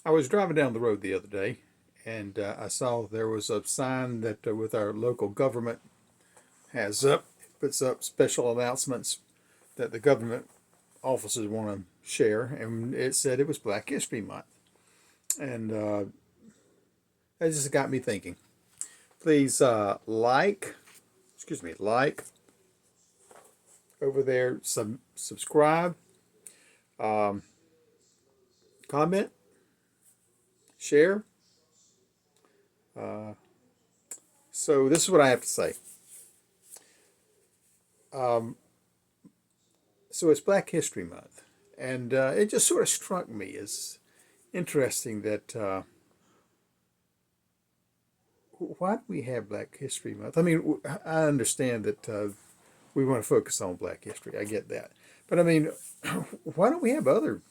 I was driving down the road the other day, and I saw there was a sign that with our local government has up puts up special announcements that the government offices want to share, and it said it was Black History Month, and that just got me thinking. Please like over there, subscribe, um, comment, share. Uh, so this is what I have to say. Um, so it's Black History Month, and it just sort of struck me as interesting that why do we have Black History Month? I mean, I understand that we want to focus on Black history. I get that, but I mean, why don't we have other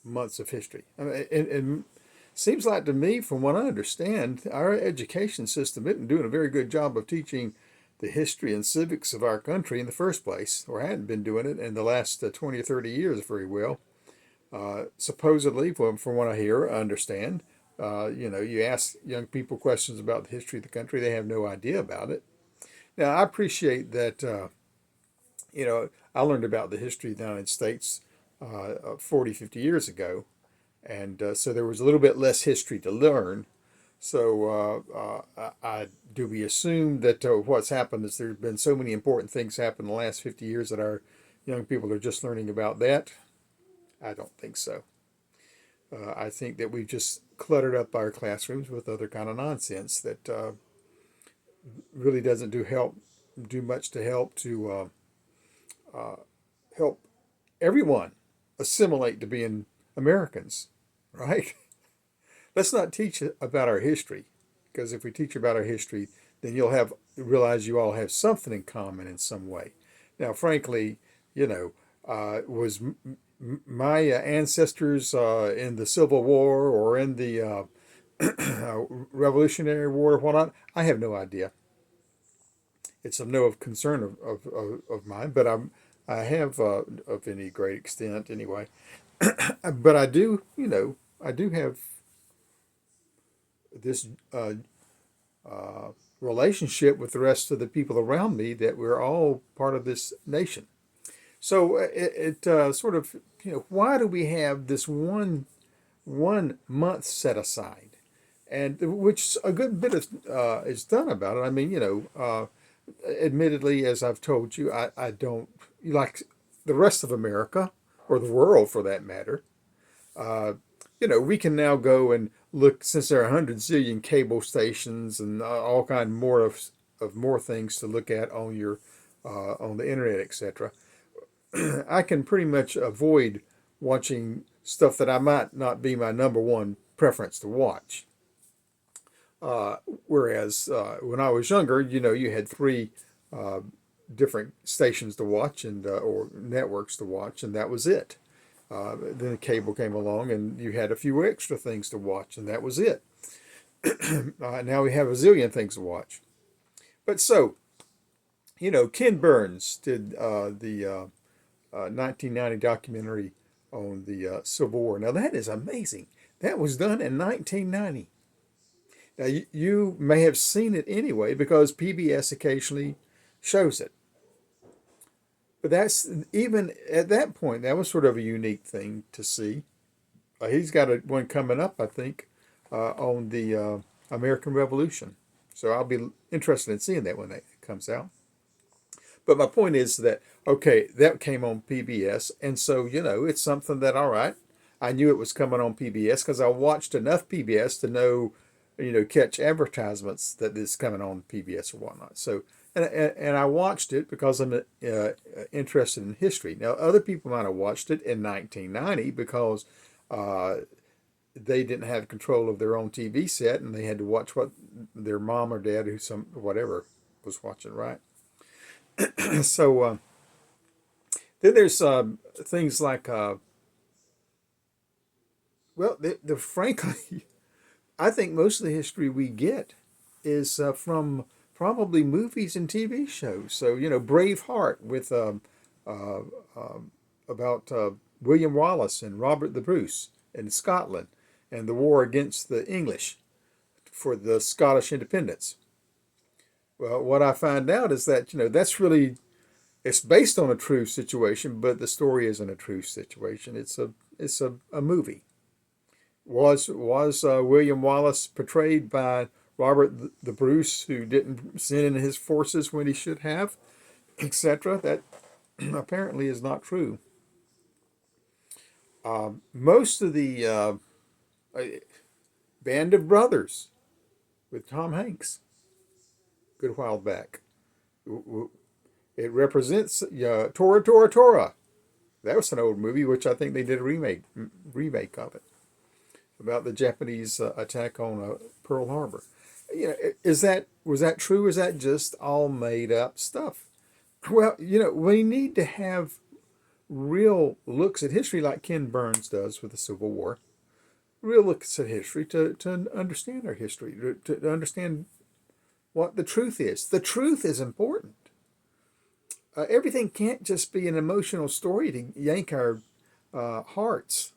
months of history? I mean, it seems like to me, from what I understand, our education system isn't doing a very good job of teaching the history and civics of our country in the first place, or hadn't been doing it in the last 20 or 30 years very well. Supposedly, from what I hear, I understand, you ask young people questions about the history of the country, they have no idea about it. Now, I appreciate that, I learned about the history of the United States 40, 50 years ago, and so there was a little bit less history to learn. So, do we assume that what's happened is there's been so many important things happen in the last 50 years that our young people are just learning about that? I don't think so. I think that we've just cluttered up our classrooms with other kind of nonsense that really doesn't do much to help everyone assimilate to being Americans, right? Let's not teach about our history, because if we teach about our history, then you'll realize you all have something in common in some way. Now, frankly, was my ancestors in the Civil War or in the Revolutionary War or whatnot? I have no idea. It's of no concern of mine, but I have of any great extent anyway. But I do have this relationship with the rest of the people around me that we're all part of this nation. So it sort of, why do we have this one month set aside, and which a good bit is done about it. I mean, admittedly, as I've told you, I don't like the rest of America or the world for that matter. Uh, we can now go and look, since there are 100 zillion cable stations and all kind more of more things to look at on your on the internet, etc. I can pretty much avoid watching stuff that I might not be my number one preference to watch. Uh, Whereas when I was younger, you had three uh, different stations to watch and or networks to watch, and that was it. Then cable came along, and you had a few extra things to watch, and that was it. Now we have a zillion things to watch. But so, Ken Burns did the 1990 documentary on the Civil War. Now that is amazing. That was done in 1990. Now you may have seen it anyway because PBS occasionally shows it. But that's even at that point, that was sort of a unique thing to see. He's got one coming up, I think, on the American Revolution. So I'll be interested in seeing that when that comes out. But my point is that, okay, that came on PBS. And so, it's something that, all right, I knew it was coming on PBS because I watched enough PBS to know, catch advertisements that it's coming on PBS or whatnot. So, and I watched it because I'm interested in history. Now, other people might have watched it in 1990 because uh, they didn't have control of their own TV set and they had to watch what their mom or dad, whatever, was watching, right? So then there's things like, frankly, I think most of the history we get is from probably movies and TV shows. So, Braveheart with uh, about William Wallace and Robert the Bruce in Scotland, and the war against the English for the Scottish independence. Well, what I find out is that, that's really, it's based on a true situation, but the story isn't a true situation. It's a movie. Was William Wallace portrayed by Robert the Bruce, who didn't send in his forces when he should have, etc.? That apparently is not true. Most of the Band of Brothers with Tom Hanks, good while back. It represents Tora Tora Tora. That was an old movie, which I think they did a remake of it, about the Japanese attack on Pearl Harbor. Was that true? Is that just all made up stuff? Well, we need to have real looks at history like Ken Burns does with the Civil War. Real looks at history to understand our history, to understand what the truth is. The truth is important. Everything can't just be an emotional story to yank our hearts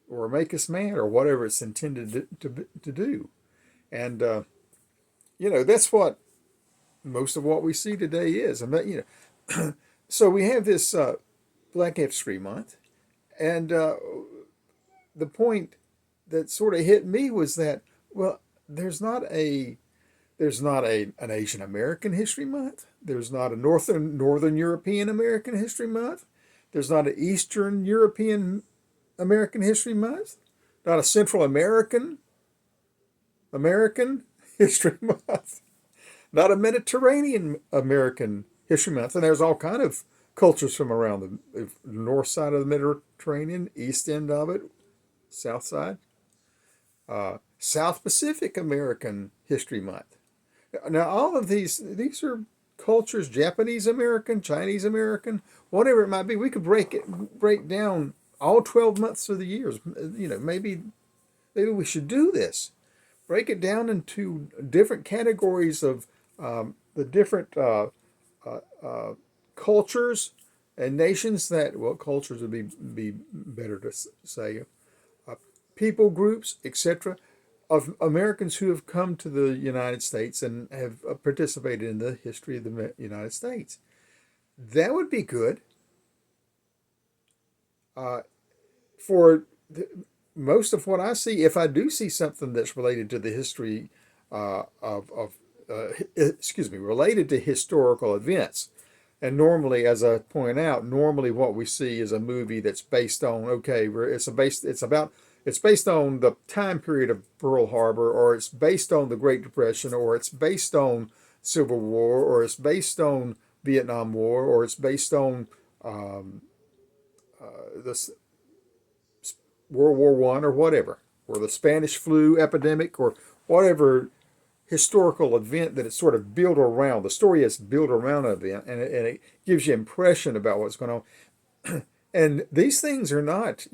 or make us mad or whatever it's intended to do. And, that's what most of what we see today is. So we have this Black History Month. And the point that sort of hit me was that, well, there's not an Asian American History Month. There's not a Northern European American History Month. There's not an Eastern European American History Month. Not a Central American History Month. Not a Mediterranean American History Month. And there's all kind of cultures from around the north side of the Mediterranean, east end of it, south side. South Pacific American History Month. Now, all of these are cultures, Japanese American, Chinese American, whatever it might be. We could break down all 12 months of the years. Maybe we should do this. Break it down into different categories of the different cultures and nations cultures would be better to say, people groups, etc., of Americans who have come to the United States and have participated in the history of the United States. That would be good. For most of what I see, if I do see something that's related to the history related to historical events, and normally, as I point out, what we see is a movie that's based on it's based on the time period of Pearl Harbor, or it's based on the Great Depression, or it's based on Civil War, or it's based on Vietnam War, or it's based on the World War I, or whatever, or the Spanish flu epidemic, or whatever historical event that it's sort of built around. The story is built around an event, and it gives you impression about what's going on. And these things are not,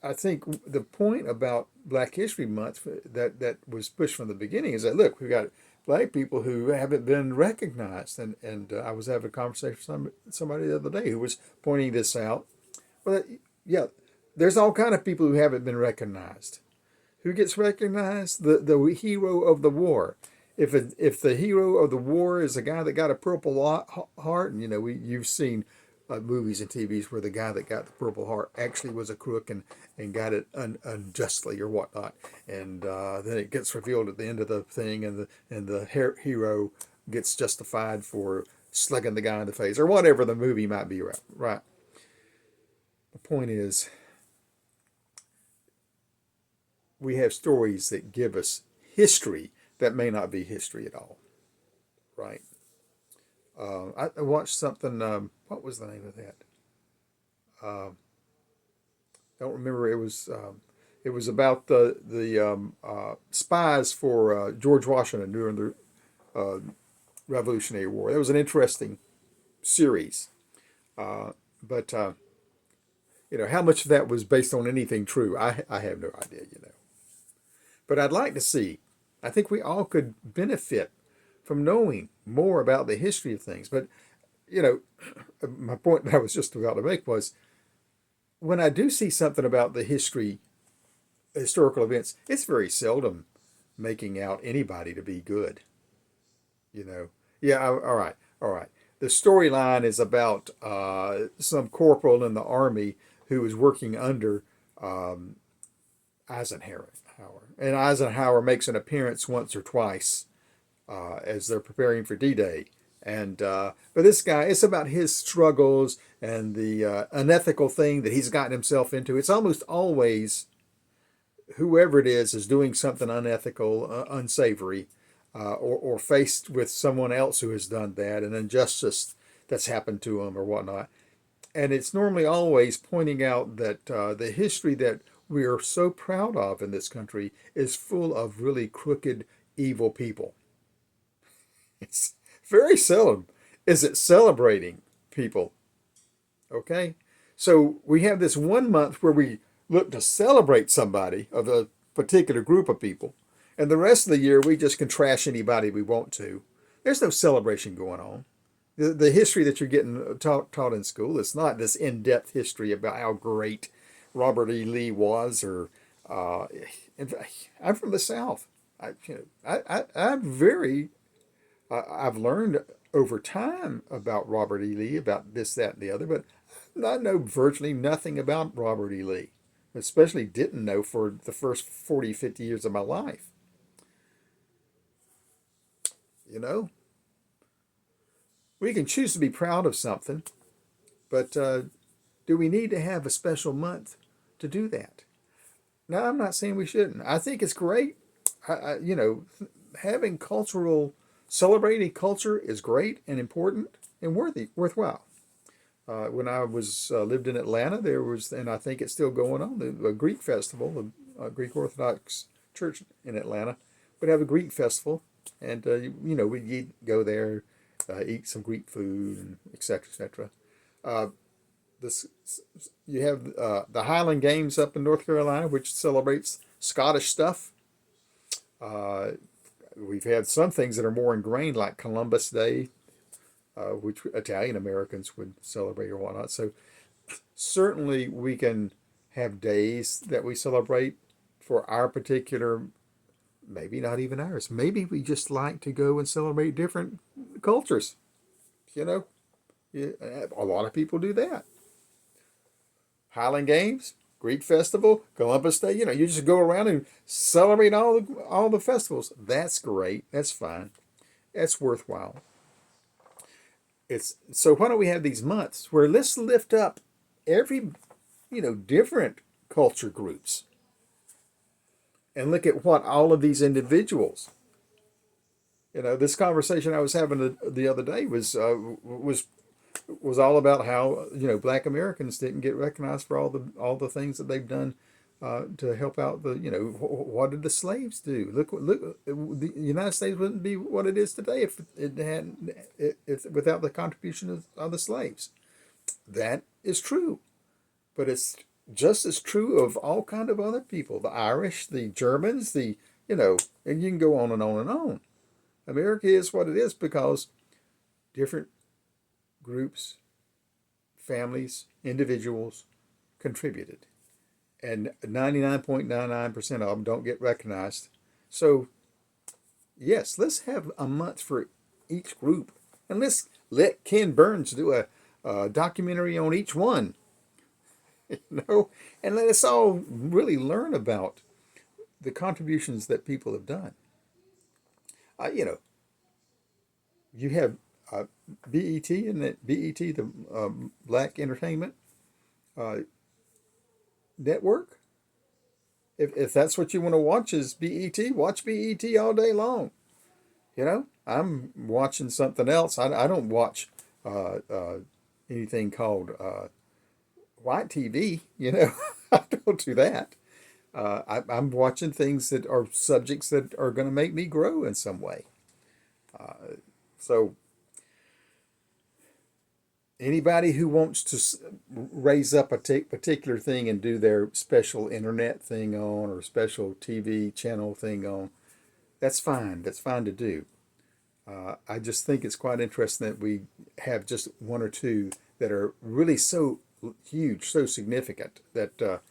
I think the point about Black History Month that was pushed from the beginning is that, look, we've got Black people who haven't been recognized. And I was having a conversation with somebody the other day who was pointing this out. Well, yeah, there's all kind of people who haven't been recognized. Who gets recognized? The hero of the war. If the hero of the war is a guy that got a Purple Heart, and you've seen movies and TVs where the guy that got the Purple Heart actually was a crook and got it unjustly or whatnot, and then it gets revealed at the end of the thing, and the hero gets justified for slugging the guy in the face or whatever the movie might be. Right. The point is, we have stories that give us history that may not be history at all. Right. I watched something. What was the name of that? Don't remember. It was about the spies for George Washington during the Revolutionary War. That was an interesting series, but how much of that was based on anything true? I have no idea. But I'd like to see. I think we all could benefit from knowing more about the history of things. But, my point that I was just about to make was, when I do see something about the history historical events, it's very seldom making out anybody to be good. You know, yeah, all right, all right. The storyline is about some corporal in the army who was working under um, Eisenhower, and Eisenhower makes an appearance once or twice as they're preparing for D-Day. And but this guy, it's about his struggles and the unethical thing that he's gotten himself into. It's almost always whoever it is doing something unethical, unsavory, or faced with someone else who has done that, an injustice that's happened to them or whatnot. And it's normally always pointing out that the history that we are so proud of in this country is full of really crooked, evil people. It's very seldom is it celebrating people. Okay? So we have this one month where we look to celebrate somebody of a particular group of people, and the rest of the year we just can trash anybody we want to. There's no celebration going on. The history that you're getting taught in school is not this in-depth history about how great Robert E. Lee was, or uh, I'm from the South. I'm very I've learned over time about Robert E. Lee, about this, that, and the other, but I know virtually nothing about Robert E. Lee, especially didn't know for the first 40, 50 years of my life. You know, we can choose to be proud of something, but do we need to have a special month to do that? No, I'm not saying we shouldn't. I think it's great. Having cultural, celebrating culture is great and important and worthwhile. When I was lived in Atlanta, there was, and I think it's still going on, the Greek festival. The Greek Orthodox Church in Atlanta would have a Greek festival, and we'd go there, eat some Greek food, and et cetera, et cetera. Uh, this You have the Highland Games up in North Carolina, which celebrates Scottish stuff. Uh, we've had some things that are more ingrained, like Columbus Day, which Italian Americans would celebrate or whatnot. So certainly we can have days that we celebrate for our particular, maybe not even ours. Maybe we just like to go and celebrate different cultures. You know, yeah, a lot of people do that. Highland Games, Greek Festival, Columbus Day. You just go around and celebrate all the festivals. That's great. That's fine. That's worthwhile. It's so why don't we have these months where let's lift up every different culture groups and look at what all of these individuals. This conversation I was having the other day was all about how Black Americans didn't get recognized for all the things that they've done to help out what did the slaves do? Look, the United States wouldn't be what it is today if it hadn't if without the contribution of the slaves. That is true, but it's just as true of all kind of other people: the Irish, the Germans, and you can go on and on and on. America is what it is because different groups, families, individuals contributed. And 99.99% of them don't get recognized. So, yes, let's have a month for each group. And let's let Ken Burns do a documentary on each one, you know, and let us all really learn about the contributions that people have done. Uh, you know, you have BET, and that BET, the Black Entertainment uh, Network. If that's what you want to watch is BET, watch BET all day long. I'm watching something else. I don't watch uh, uh, anything called white TV. I don't do that. I'm watching things that are subjects that are going to make me grow in some way. So anybody who wants to raise up a particular thing and do their special internet thing on or special TV channel thing on, that's fine. That's fine to do. I just think it's quite interesting that we have just one or two that are really so huge, so significant that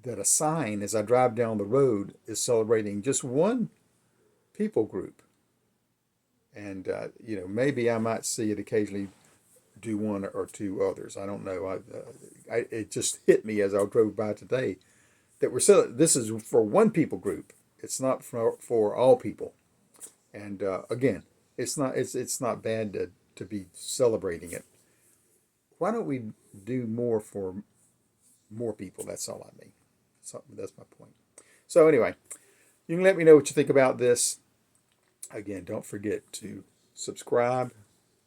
that a sign as I drive down the road is celebrating just one people group. And, maybe I might see it occasionally do one or two others. I don't know. It just hit me as I drove by today that this is for one people group. It's not for all people. And again, it's not bad to be celebrating it. Why don't we do more for more people? That's all I mean. That's my point. So anyway, you can let me know what you think about this. Again, don't forget to subscribe.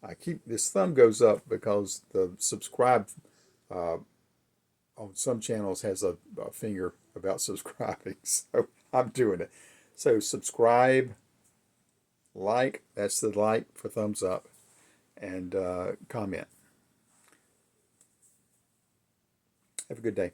I keep this thumb goes up because the subscribe uh, on some channels has a finger about subscribing. So I'm doing it. So subscribe, like, that's the like for thumbs up, and comment. Have a good day.